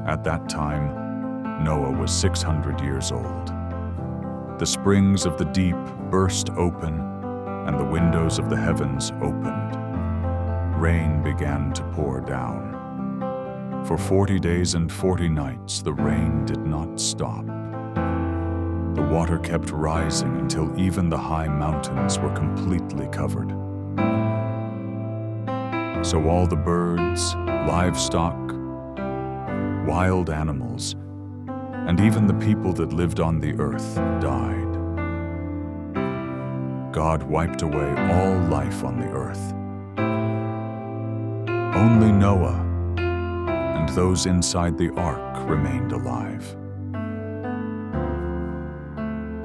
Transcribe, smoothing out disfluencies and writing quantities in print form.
At that time, Noah was 600 years old. The springs of the deep burst open, and the windows of the heavens opened. Rain began to pour down. For 40 days and 40 nights, the rain did not stop. The water kept rising until even the high mountains were completely covered. So all the birds, livestock, wild animals, and even the people that lived on the earth died. God wiped away all life on the earth. Only Noah and those inside the ark remained alive.